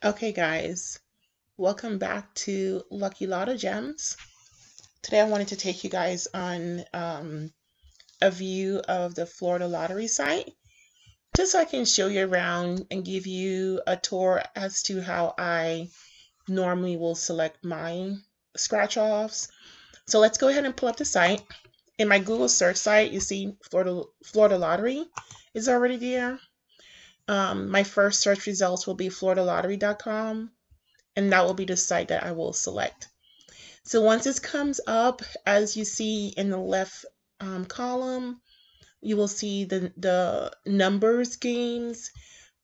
Okay, guys, welcome back to Lucky Lotto Gems. Today, I wanted to take you guys on a view of the Florida lottery site, just so I can show you around and give you a tour as to how I normally will select my scratch offs. So let's go ahead and pull up the site. In my Google search site, you see Florida Lottery is already there. My first search results will be floridalottery.com, and that will be the site that I will select. So once this comes up, as you see in the left column, you will see the numbers games,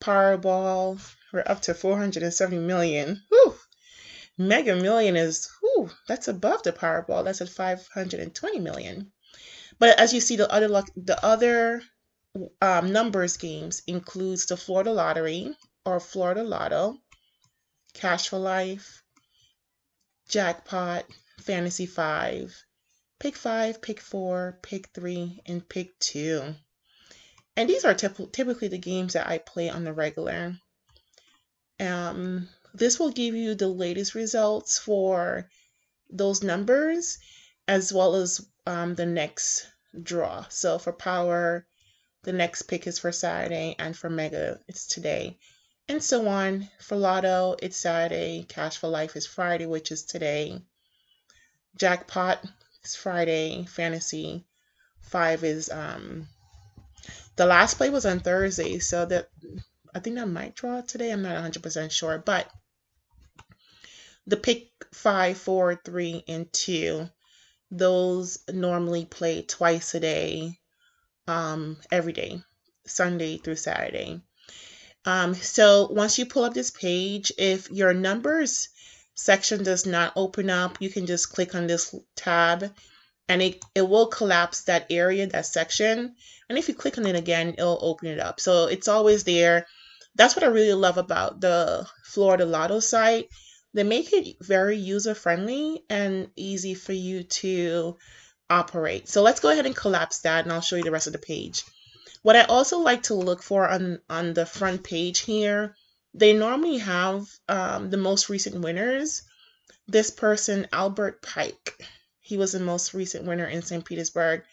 Powerball. We're up to 470 million. Whew. Mega Million is, whew, that's above the Powerball. That's at 520 million. But as you see, the other numbers games includes the Florida Lottery or Florida Lotto, Cash for Life, Jackpot, Fantasy 5, Pick 5, Pick 4, Pick 3, and Pick 2. And these are typically the games that I play on the regular. This will give you the latest results for those numbers as well as the next draw. So for Power, the next pick is for Saturday, and for Mega, it's today. And so on. For Lotto, it's Saturday. Cash for Life is Friday, which is today. Jackpot is Friday. Fantasy 5 is the last play was on Thursday, so that I think that might draw today. I'm not 100% sure, but the pick 5, 4, 3, and 2, those normally play twice a day, every day, Sunday through Saturday. So once you pull up this page, if your numbers section does not open up, you can just click on this tab and it will collapse that area, that section. And if you click on it again, it'll open it up. So it's always there. That's what I really love about the Florida Lotto site. They make it very user-friendly and easy for you to operate. So let's go ahead and collapse that, and I'll show you the rest of the page. What I also like to look for on the front page here, they normally have the most recent winners. This person, Albert Pike, he was the most recent winner in St. Petersburg.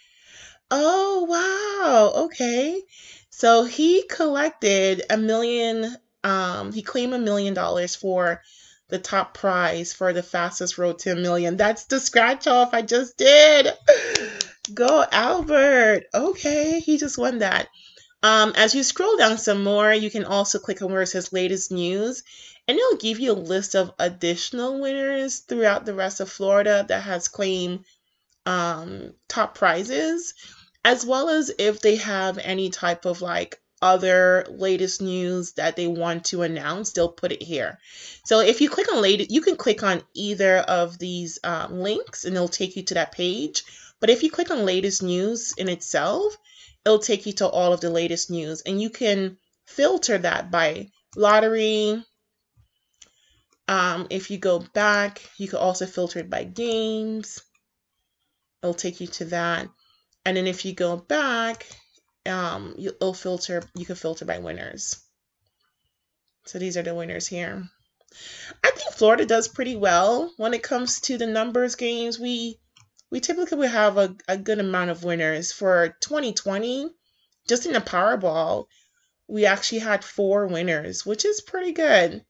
Oh, wow. Okay. So he collected $1 million. He claimed $1 million for the top prize for the fastest road to $1 million. That's the scratch off I just did. Go, Albert. Okay, he just won that. As you scroll down some more, you can also click on where it says latest news, and it'll give you a list of additional winners throughout the rest of Florida that has claimed top prizes, as well as if they have any type of like other latest news that they want to announce, they'll put it here. So if you click on latest, you can click on either of these links and it'll take you to that page. But if you click on latest news in itself, it'll take you to all of the latest news, and you can filter that by lottery. If you go back, you can also filter it by games. It'll take you to that. And then if you go back, you can filter by winners. So these are the winners here. I think Florida does pretty well when it comes to the numbers games. We typically will have a good amount of winners. For 2020, just in the Powerball, we actually had 4 winners, which is pretty good.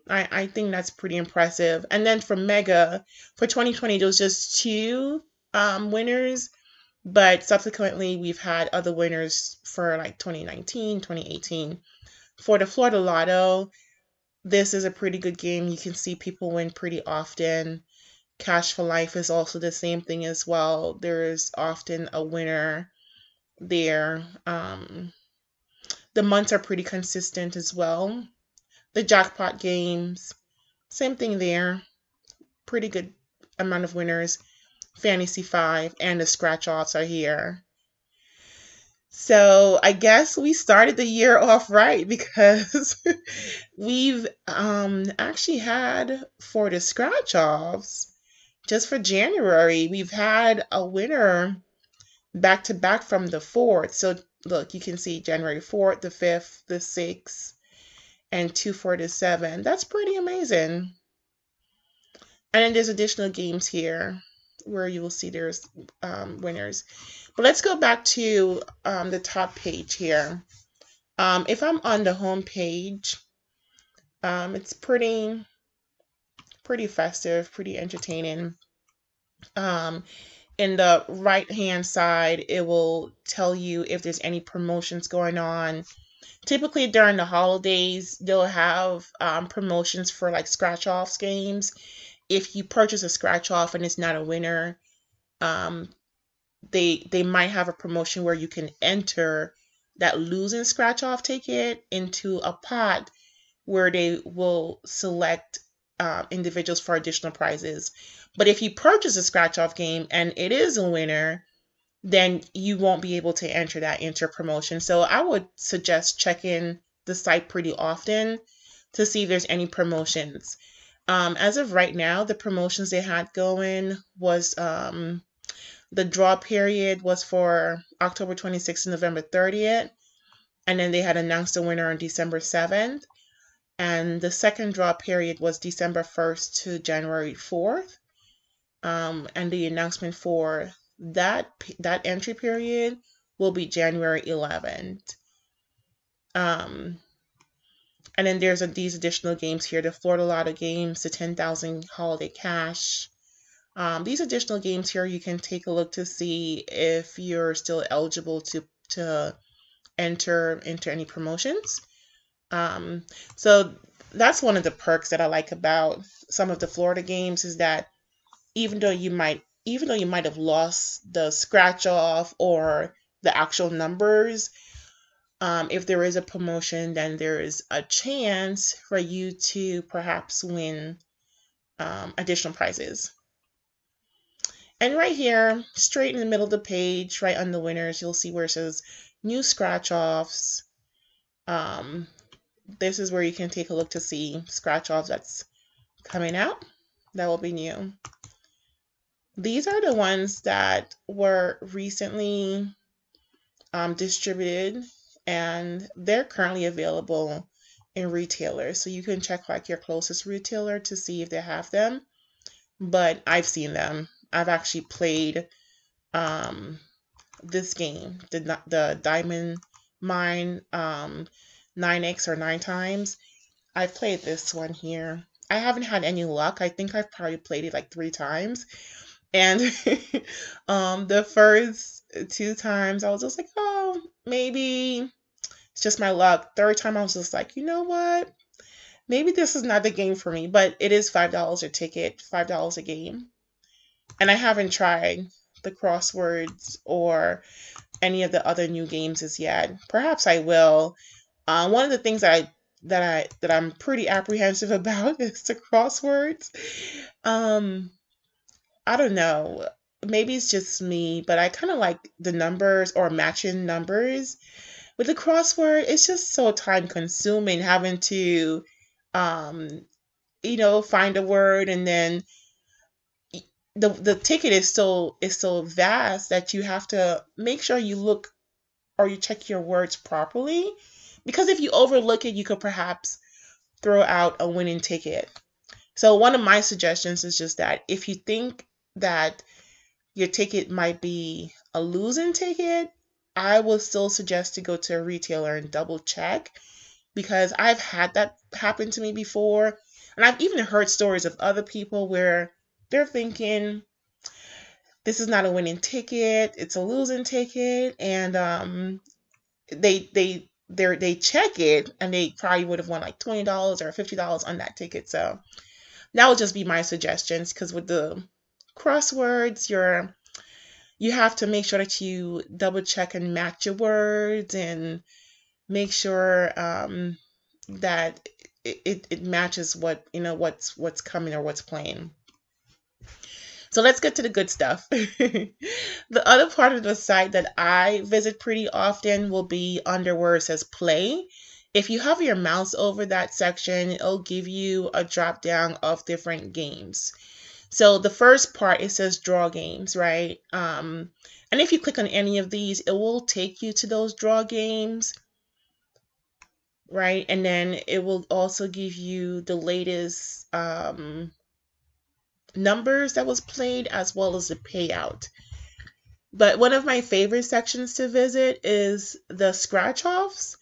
I think that's pretty impressive. And then for Mega, for 2020, there was just 2 winners, but subsequently we've had other winners for like 2019, 2018. For the Florida Lotto, this is a pretty good game. You can see people win pretty often. Cash for Life is also the same thing as well. There is often a winner there. The months are pretty consistent as well. The jackpot games, same thing there. Pretty good amount of winners. Fantasy 5 and the scratch-offs are here. So I guess we started the year off right, because we've actually had, for the scratch-offs, just for January, we've had a winner back to back from the 4th. So look, you can see January 4th, the 5th, the 6th, and 247. That's pretty amazing. And then there's additional games here where you will see there's winners. But let's go back to the top page here. If I'm on the home page, it's pretty festive, pretty entertaining. In the right hand side, it will tell you if there's any promotions going on. Typically during the holidays, they'll have promotions for like scratch-offs games. If you purchase a scratch-off and it's not a winner, um, they might have a promotion where you can enter that losing scratch-off ticket into a pot where they will select individuals for additional prizes. But if you purchase a scratch-off game and it is a winner, then you won't be able to enter that into promotion. So I would suggest checking the site pretty often to see if there's any promotions. As of right now, the promotions they had going was the draw period was for October 26th and November 30th. And then they had announced the winner on December 7th. And the second draw period was December 1st to January 4th. And the announcement for that entry period will be January 11th. And then there's these additional games here, the Florida Lotto Gems, the 10,000 Holiday Cash. These additional games here, you can take a look to see if you're still eligible to enter into any promotions. So that's one of the perks that I like about some of the Florida games is that even though you might have lost the scratch off or the actual numbers, if there is a promotion, then there is a chance for you to perhaps win additional prizes. And right here, straight in the middle of the page, right under winners, you'll see where it says new scratch offs. This is where you can take a look to see scratch offs that's coming out. That will be new. These are the ones that were recently distributed, and they're currently available in retailers. So you can check like your closest retailer to see if they have them. But I've seen them. I've actually played this game, the Diamond Mine 9x or 9 times. I've played this one here. I haven't had any luck. I think I've probably played it like 3 times. And the first 2 times I was just like, oh, maybe it's just my luck. Third time I was just like, you know what? Maybe this is not the game for me, but it is $5 a ticket, $5 a game. And I haven't tried the crosswords or any of the other new games as yet. Perhaps I will. One of the things that I'm pretty apprehensive about is the crosswords. I don't know. Maybe it's just me, but I kind of like the numbers or matching numbers. With the crossword, it's just so time consuming having to, find a word, and then the ticket is so vast that you have to make sure you look or you check your words properly. Because if you overlook it, you could perhaps throw out a winning ticket. So one of my suggestions is just that if you think that your ticket might be a losing ticket, I will still suggest to go to a retailer and double check, because I've had that happen to me before. And I've even heard stories of other people where they're thinking this is not a winning ticket, it's a losing ticket, and they check it and they probably would have won like $20 or $50 on that ticket. So that would just be my suggestions, because with the crosswords, you have to make sure that you double check and match your words and make sure that it matches what's coming or what's playing. So let's get to the good stuff. The other part of the site that I visit pretty often will be under where it says play. If you hover your mouse over that section, it'll give you a drop down of different games. So the first part, it says draw games, right? And if you click on any of these, it will take you to those draw games. right? And then it will also give you the latest numbers that was played as well as the payout. But one of my favorite sections to visit is the scratch offs.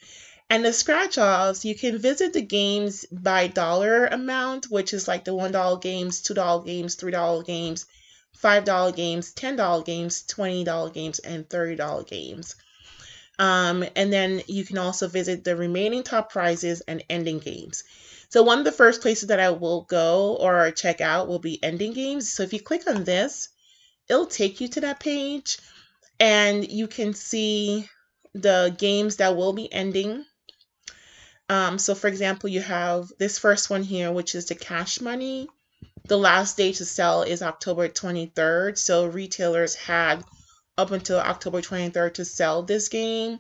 And the scratch offs, you can visit the games by dollar amount, which is like the $1 games, $2 games, $3 games, $5 games, $10 games, $20 games, and $30 games. And then you can also visit the remaining top prizes and ending games. So one of the first places that I will go or check out will be ending games. So if you click on this, it'll take you to that page and you can see the games that will be ending. So for example, you have this first one here, which is the cash money. The last day to sell is October 23rd. So retailers had up until October 23rd to sell this game.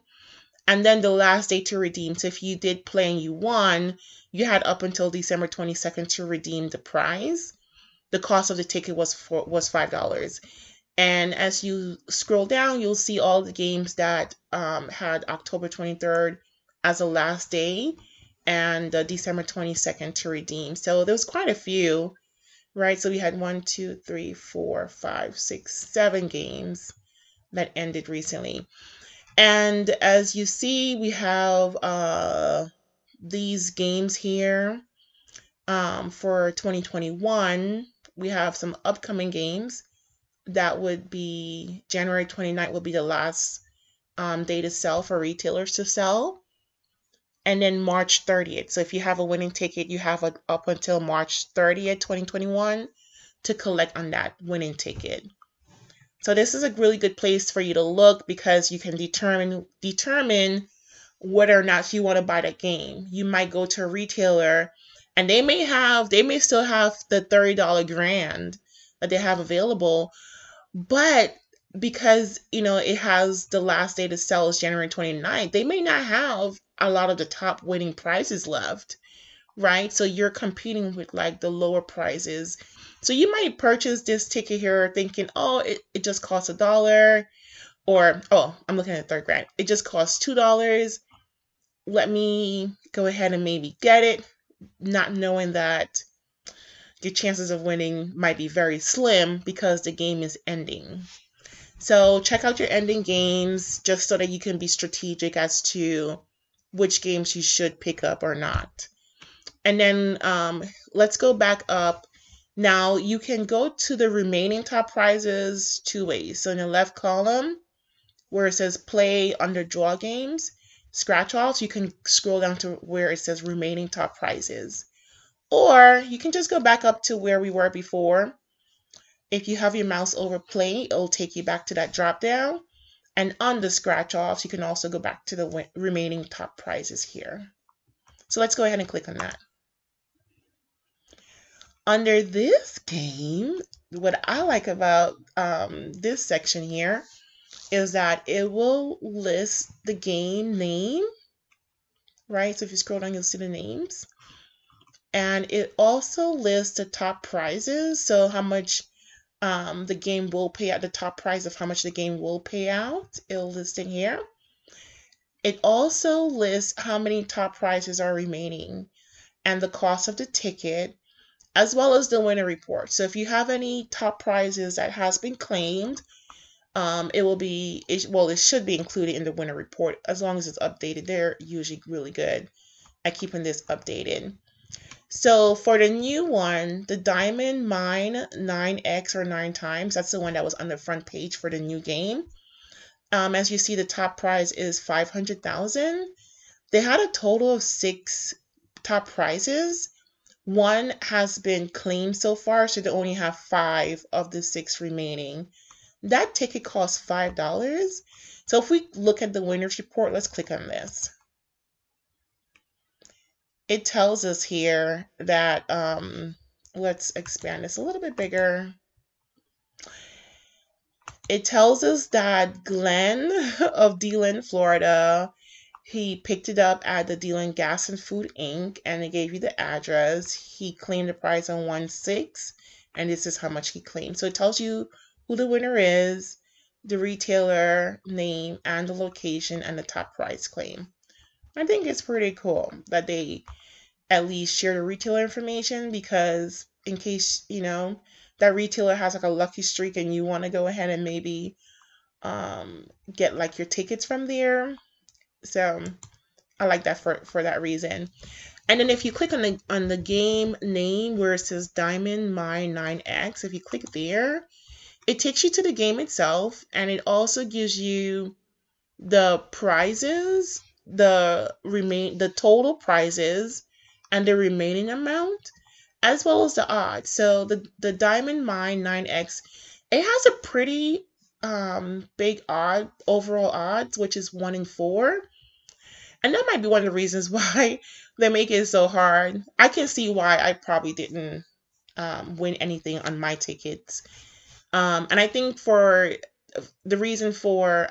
And then the last day to redeem. So if you did play and you won, you had up until December 22nd to redeem the prize. The cost of the ticket was $5. And as you scroll down, you'll see all the games that had October 23rd as the last day and December 22nd to redeem. So there was quite a few, right? So we had 1, 2, 3, 4, 5, 6, 7 games that ended recently. And as you see, we have these games here for 2021. We have some upcoming games. That would be January 29th will be the last day to sell for retailers to sell. And then March 30th. So if you have a winning ticket, you have up until March 30th, 2021 to collect on that winning ticket. So this is a really good place for you to look because you can determine whether or not you want to buy that game. You might go to a retailer and they may still have the $30 grand that they have available, but because it has the last day to sell is January 29th, they may not have a lot of the top winning prizes left, right? So you're competing with like the lower prizes. So you might purchase this ticket here thinking, oh, it just costs $1, or oh, I'm looking at third grade. It just costs $2. Let me go ahead and maybe get it, not knowing that your chances of winning might be very slim because the game is ending. So check out your ending games just so that you can be strategic as to which games you should pick up or not. And then let's go back up. Now you can go to the remaining top prizes two ways. So in the left column where it says play under draw games, scratch offs, you can scroll down to where it says remaining top prizes. Or you can just go back up to where we were before. If you have your mouse over play, it'll take you back to that drop down. And on the scratch offs, you can also go back to the remaining top prizes here. So let's go ahead and click on that. Under this game, what I like about this section here is that it will list the game name, right? So if you scroll down, you'll see the names. And it also lists the top prizes, so how much the game will pay out, the top prize of how much the game will pay out. It'll list it here. It also lists how many top prizes are remaining and the cost of the ticket, as well as the winner report. So if you have any top prizes that has been claimed, it should be included in the winner report as long as it's updated. They're usually really good at keeping this updated. So for the new one, the Diamond Mine 9x or 9 times, that's the one that was on the front page for the new game. As you see, the top prize is 500,000. They had a total of 6 top prizes. One has been claimed so far, so they only have 5 of the 6 remaining. That ticket costs $5. So if we look at the winner's report, let's click on this. It tells us here that, let's expand this a little bit bigger. It tells us that Glenn of DeLand, Florida, he picked it up at the DeLand Gas and Food Inc. and it gave you the address. He claimed the prize on 1/6, and this is how much he claimed. So it tells you who the winner is, the retailer name, and the location, and the top prize claim. I think it's pretty cool that they at least share the retailer information, because in case, that retailer has like a lucky streak and you want to go ahead and maybe get like your tickets from there. So I like that for that reason. And then if you click on the game name where it says Diamond Mine 9X, if you click there, it takes you to the game itself, and it also gives you the prizes, the total prizes, and the remaining amount, as well as the odds. So the Diamond Mine 9X, it has a pretty big overall odds, which is 1 in 4. And that might be one of the reasons why they make it so hard. I can see why I probably didn't win anything on my tickets. And I think for the reason for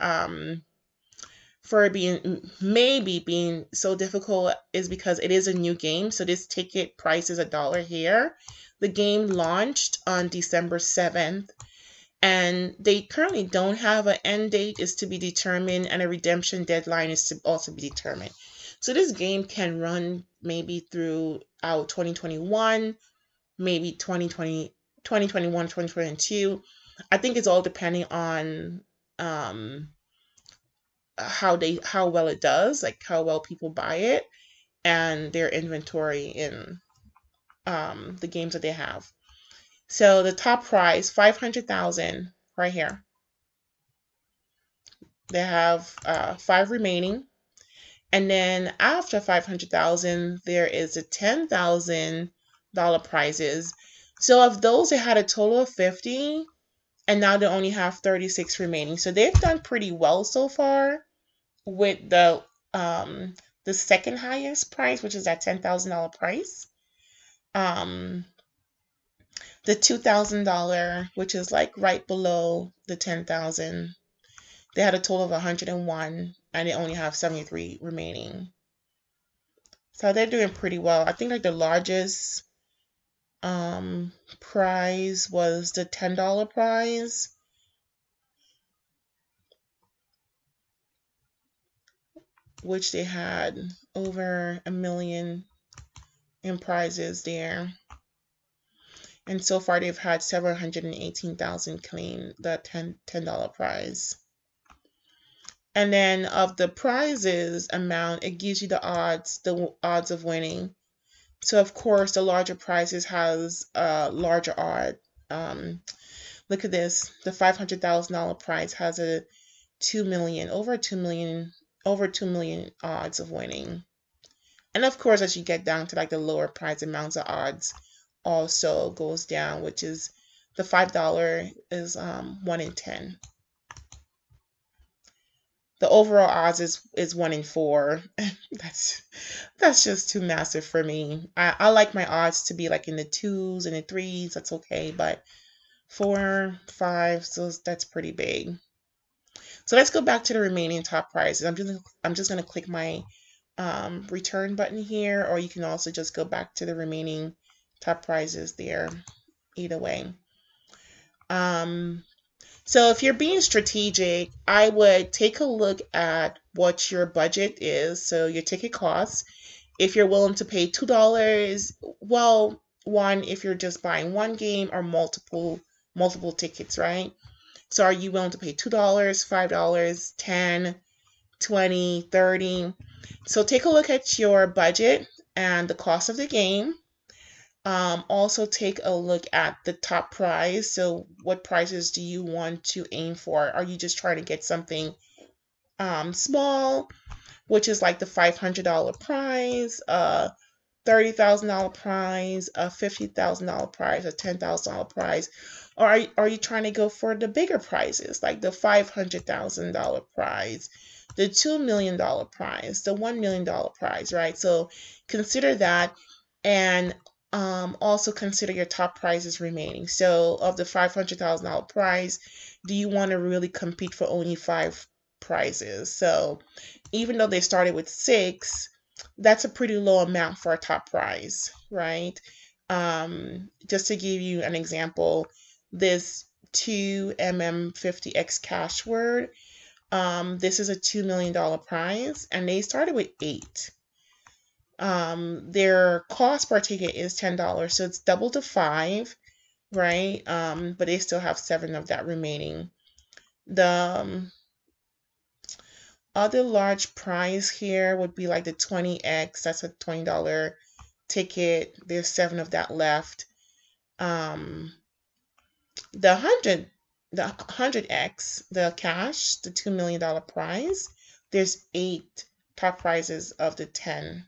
it being so difficult is because it is a new game. So this ticket price is $1 here. The game launched on December 7th, and they currently don't have an end date is to be determined, and a redemption deadline is to also be determined. So this game can run maybe throughout 2021, maybe 2021, 2022. I think it's all depending on how well it does, like how well people buy it, and their inventory in the games that they have. So the top prize, 500,000 right here. They have 5 remaining. And then after 500,000, there is a $10,000 prizes. So of those, they had a total of 50, and now they only have 36 remaining. So they've done pretty well so far with the second highest price, which is that $10,000 price. The $2,000, which is like right below the 10,000, they had a total of 101, and they only have 73 remaining. So they're doing pretty well. I think like the largest prize was the $10 prize, which they had over 1 million in prizes there. And so far they've had 718,000 claim the $10 prize. And then of the prizes amount, it gives you the odds of winning. So of course the larger prizes has a larger odd. Look at this. The $500,000 prize has a 2 million, over 2 million odds of winning. And of course, as you get down to like the lower prize amounts, of odds also goes down, which is the $5 is 1 in 10. The overall odds is 1 in 4. That's just too massive for me. I like my odds to be like in the 2s and the 3s. That's okay, but 4, 5, so that's pretty big. So let's go back to the remaining top prizes. I'm just gonna click my return button here, or you can also just go back to the remaining top prizes there. Either way. So if you're being strategic, I would take a look at what your budget is. So your ticket costs. If you're willing to pay $2, well, one, if you're just buying one game or multiple tickets, right? So are you willing to pay $2, $5, 10, 20, 30? So take a look at your budget and the cost of the game. Also take a look at the top prize. So what prizes do you want to aim for? Are you just trying to get something small, which is like the $500 prize, $30,000 prize, a $50,000 prize, a $10,000 prize? Or are you trying to go for the bigger prizes, like the $500,000 prize, the $2 million prize, the $1 million prize, right? So consider that, and also consider your top prizes remaining. So of the $500,000 prize, do you want to really compete for only 5 prizes? So even though they started with 6, that's a pretty low amount for a top prize, right? Just to give you an example, this 2mm50x cash word, This is a $2 million prize, and they started with 8. Their cost per ticket is $10, so it's double to 5, right? But they still have 7 of that remaining. The other large prize here would be like the 20X. That's a $20 ticket. There's 7 of that left. The 100X, the cash, the $2 million prize, there's 8 top prizes of the 10,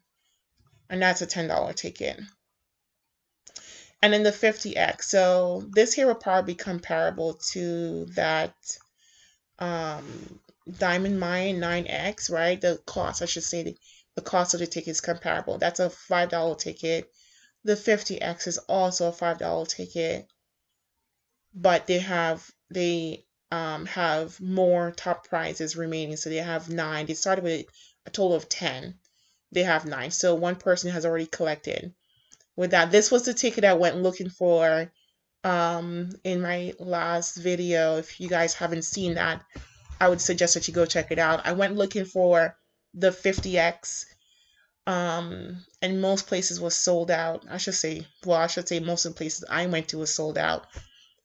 and that's a $10 ticket. And then the 50X, so this here will probably be comparable to that Diamond Mine 9X, right? The cost, I should say, the cost of the ticket is comparable. That's a $5 ticket. The 50X is also a $5 ticket, but they have more top prizes remaining. So they have 9. They started with a total of 10. They have 9. So one person has already collected. With that, this was the ticket I went looking for in my last video. If you guys haven't seen that, I would suggest that you go check it out. I went looking for the 50X, and most places was sold out. I should say most of the places I went to was sold out.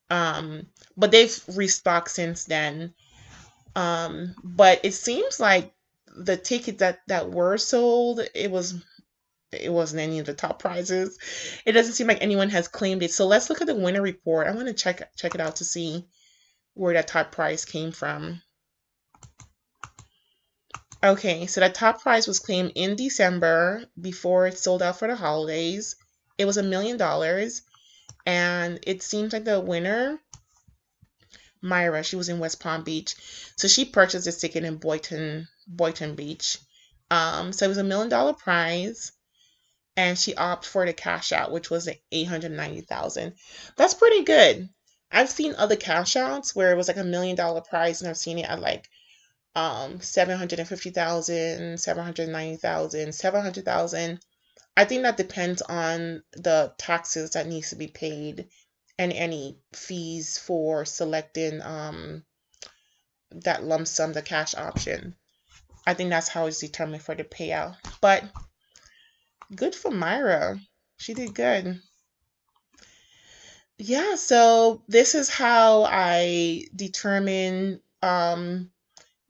But they've restocked since then. But it seems like the tickets that were sold, it wasn't any of the top prizes. It doesn't seem like anyone has claimed it. So let's look at the winner report. I want to check it out to see where that top prize came from. Okay, so that top prize was claimed in December before it sold out for the holidays. It was $1 million, and it seems like the winner, Myra, she was in West Palm Beach, so she purchased this ticket in Boynton Beach. So it was $1 million prize, and she opted for the cash out, which was $890,000. That's pretty good. I've seen other cash outs where it was like $1 million prize, and I've seen it at like 750,000, 790,000, 700,000. I think that depends on the taxes that needs to be paid and any fees for selecting that lump sum, the cash option. I think that's how it's determined for the payout. But good for Myra. She did good. Yeah, so this is how I determine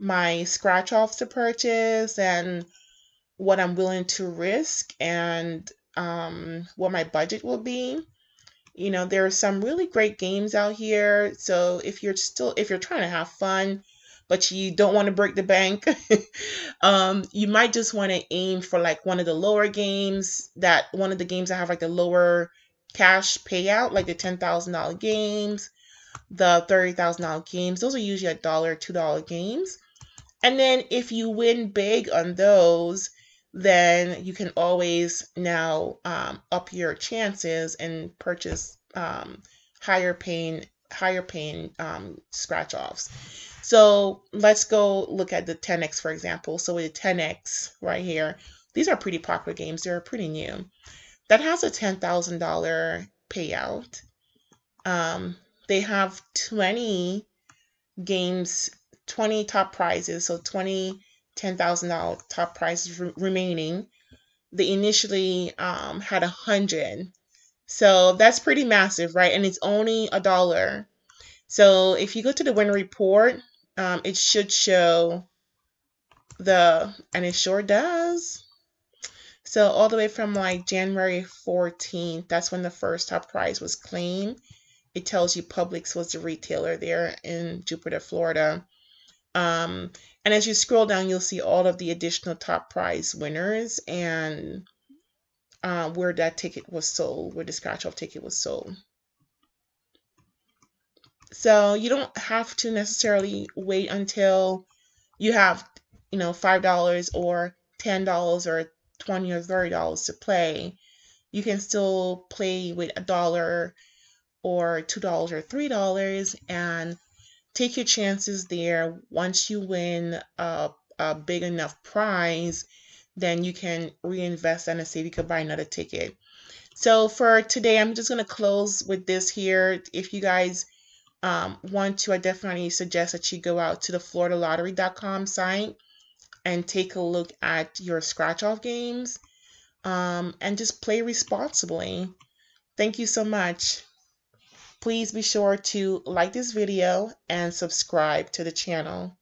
my scratch offs to purchase and what I'm willing to risk and what my budget will be. You know, there are some really great games out here. So if you're trying to have fun, but you don't want to break the bank, you might just want to aim for like one of the games that have like the lower cash payout, like the $10,000 games, the $30,000 games. Those are usually $1, $2 games. And then if you win big on those, then you can always now up your chances and purchase higher paying scratch offs. So let's go look at the 10X, for example. So with the 10X right here, these are pretty popular games. They're pretty new. That has a $10,000 payout. They have 20 games, 20 top prizes, so 20 $10,000 top prizes remaining. They initially had 100, so that's pretty massive, right? And it's only $1. So if you go to the winner report, it should show and it sure does. So all the way from like January 14th, that's when the first top prize was claimed. It tells you Publix was the retailer there in Jupiter, Florida. And as you scroll down, you'll see all of the additional top prize winners and where that ticket was sold, where the scratch off ticket was sold. So you don't have to necessarily wait until you have, $5 or $10 or $20 or $30 to play. You can still play with $1 or $2 or $3 and take your chances there. Once you win a big enough prize, then you can reinvest and see if you could buy another ticket. So for today, I'm just going to close with this here. If you guys One, two, I definitely suggest that you go out to the FloridaLottery.com site and take a look at your scratch-off games, and just play responsibly. Thank you so much. Please be sure to like this video and subscribe to the channel.